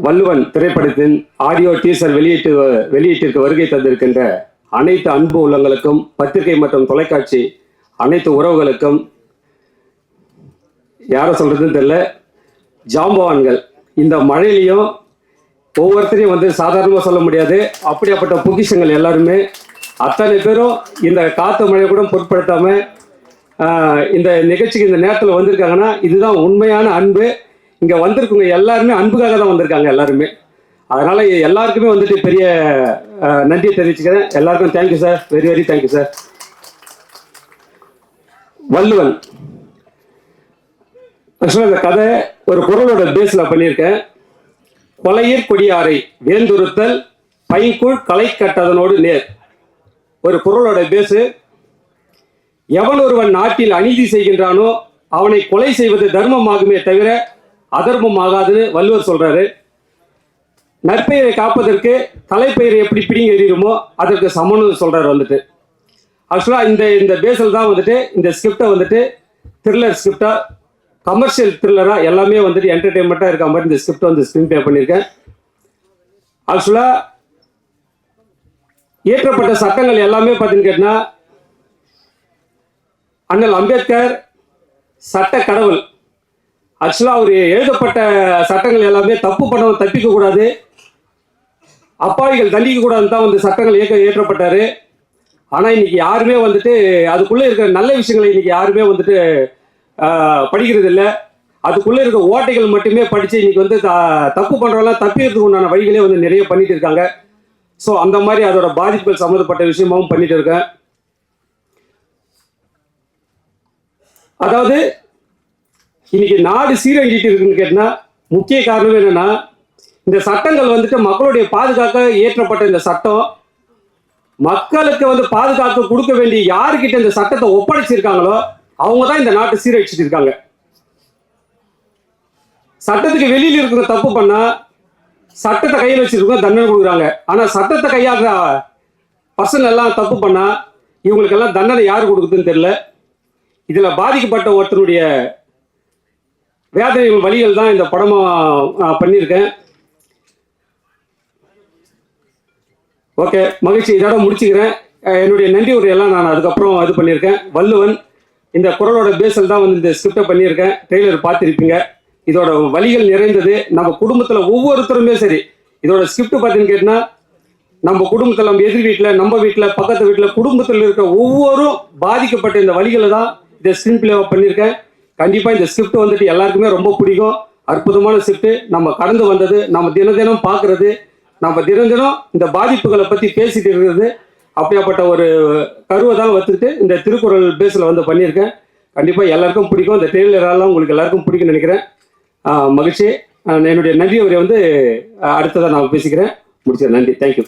வள்ளுவன் திரைப்படத்தின் audio teaser வெளியீட்டிற்கு வருகை தந்திருக்கின்ற அனைத்து அன்பு உள்ளங்களுக்கும், பத்திரிகை மற்றும் தொலைக்காட்சி அனைத்து உறவுகளுக்கும், யாரை சொல்றதுன்னு தெரியல, ஜாம்பவான்கள். இந்த மழையிலையும் ஒவ்வொருத்தரையும் வந்து சாதாரணமாக சொல்ல முடியாது. அப்படியாப்பட்ட பொக்கிஷங்கள் எல்லாருமே அத்தனை பேரும் இந்த காற்று மழை கூட பொருட்படுத்தாம இந்த நிகழ்ச்சிக்கு இந்த நேரத்தில் வந்திருக்காங்கன்னா இதுதான் உண்மையான அன்பு. இங்கே வந்திருக்கவங்க எல்லாருமே அன்புக்காக தான் வந்திருக்காங்க எல்லாருமே. அதனால எல்லாருக்குமே வந்துட்டு பெரிய நன்றியை தெரிவிச்சுக்கிறேன். எல்லாருக்கும் thank you sir, very very thank you sir. Valluvan ஆக்சுவலாக இந்த கதை ஒரு குறளோட பேஸில் பண்ணியிருக்கேன். கொலையிற் கொடியாரை வேந்துறுத்தல் பைங்குள் களை கட்டதனோடு நேர். ஒரு குறளோட பேஸு. எவன் ஒருவன் நாட்டில் அநீதி செய்கின்றானோ அவனை கொலை செய்வது தர்மமாகுமே தவிர அதர்மம் ஆகாதுன்னு வள்ளுவர் சொல்றாரு. நற்பெயரை காப்பதற்கு தலைப்பெயரை எப்படி பிடிங்க எறியுமோ அதற்கு சமன்னு சொல்றாரு வந்துட்டு. ஆக்சுவலாக இந்த பேஸில் தான் வந்துட்டு இந்த ஸ்கிரிப்டை வந்துட்டு த்ரில்லர் ஸ்கிரிப்டா, கமர்ஷியல் த்ரில்லரா எல்லாமே வந்துட்டு என்டர்டெயின்மெண்ட்டாக இருக்க மாதிரி இந்த ஸ்கிரிப்ட் வந்து ஸ்கிரீன் பிளே பண்ணியிருக்கேன். ஆக்சுவலாக இயற்றப்பட்ட சட்டங்கள் எல்லாமே பார்த்தீங்கன்னு கேட்டால் அண்ணல் அம்பேத்கர் சட்ட கடவுள். ஆக்சுவலாக அவர் எழுதப்பட்ட சட்டங்கள் எல்லாமே தப்பு பண்ணவங்க தப்பிக்க கூடாது, அப்பாவிகள் தண்டிக்க கூடாதுன்னு தான் வந்து சட்டங்கள் இயற்றப்பட்டாரு. ஆனால் இன்னைக்கு யாருமே வந்துட்டு அதுக்குள்ளே இருக்கிற நல்ல விஷயங்களை இன்னைக்கு யாருமே வந்துட்டு படிக்கிறது இல்லை. அதுக்குள்ளே இருக்க ஓட்டைகள் மட்டுமே படித்து இன்னைக்கு வந்து தப்பு பண்ணுறவங்களாம் தப்பிக்கிறதுக்கு உண்டான வழிகளே வந்து நிறைய பண்ணிட்டு இருக்காங்க. ஸோ அந்த மாதிரி அதோட பாதிப்புகள் சம்மந்தப்பட்ட விஷயமாகவும் பண்ணிட்டு இருக்கேன். அதாவது இன்னைக்கு நாடு சீரழிஞ்சிட்டு இருக்குன்னு கேட்டால் முக்கிய காரணம் என்னன்னா, இந்த சட்டங்கள் வந்துட்டு மக்களுடைய பாதுகாக்க இயற்றப்பட்ட இந்த சட்டம் மக்களுக்கு வந்து பாதுகாப்பு கொடுக்க வேண்டிய யாருக்கிட்ட இந்த சட்டத்தை ஒப்படைச்சிருக்காங்களோ அவங்க தான் இந்த நாட்டை சீரழிச்சிட்டு இருக்காங்க. சட்டத்துக்கு வெளியில் இருக்கிற தப்பு பண்ணா சட்டத்தை கையில் வச்சிருக்கோம், தண்டனை கொடுக்குறாங்க. ஆனால் சட்டத்தை கையாளுற பர்சன் எல்லாம் தப்பு பண்ணா இவங்களுக்கெல்லாம் தண்டனை யார் கொடுக்குதுன்னு தெரியல. இதில் பாதிக்கப்பட்ட ஒருத்தருடைய வேதனைகள் வழிகள் தான் இந்த படமாக பண்ணியிருக்கேன். ஓகே, மகிழ்ச்சி. இதோட முடிச்சுக்கிறேன். என்னுடைய நன்றி உரையெல்லாம் நான் அதுக்கப்புறம் இது பண்ணியிருக்கேன். வள்ளுவன் இந்த குறளோட பேஸில் தான் வந்து இந்த ஸ்கிரிப்டை பண்ணியிருக்கேன். ட்ரெய்லர் பார்த்துருப்பீங்க. இதோட வழிகள் நிறைந்தது. நம்ம குடும்பத்தில் ஒவ்வொருத்தருமே சரி, இதோட ஸ்கிரிப்ட் பார்த்தீங்கன்னு கேட்டால் நம்ம குடும்பத்தில், நம்ம எதிர் வீட்டில், நம்ம வீட்டில், பக்கத்து வீட்டில், குடும்பத்தில் இருக்க ஒவ்வொரும் பாதிக்கப்பட்ட இந்த வழிகளை தான் இந்த ஸ்கிரீன் பிளேவை பண்ணியிருக்கேன். கண்டிப்பாக இந்த ஸ்கிரிப்ட் வந்துட்டு எல்லாருக்குமே ரொம்ப பிடிக்கும். அற்புதமான ஸ்கிரிப்ட். நம்ம கடந்து வந்தது, நம்ம தினம் பார்க்குறது, நம்ம தினம் இந்த பாதிப்புகளை பற்றி பேசிட்டு இருக்கிறது, அப்படியாப்பட்ட ஒரு கருவை தான் வச்சுக்கிட்டு இந்த திருக்குறள் பேஸில் வந்து பண்ணியிருக்கேன். கண்டிப்பாக எல்லாருக்கும் பிடிக்கும். இந்த ட்ரெய்லரெல்லாம் உங்களுக்கு எல்லாருக்கும் பிடிக்கும்னு நினைக்கிறேன். மகிழ்ச்சி. என்னுடைய நன்றி உரை வந்து அடுத்ததாக நான் பேசிக்கிறேன். முடிச்சிடறேன். நன்றி. தேங்க்யூ.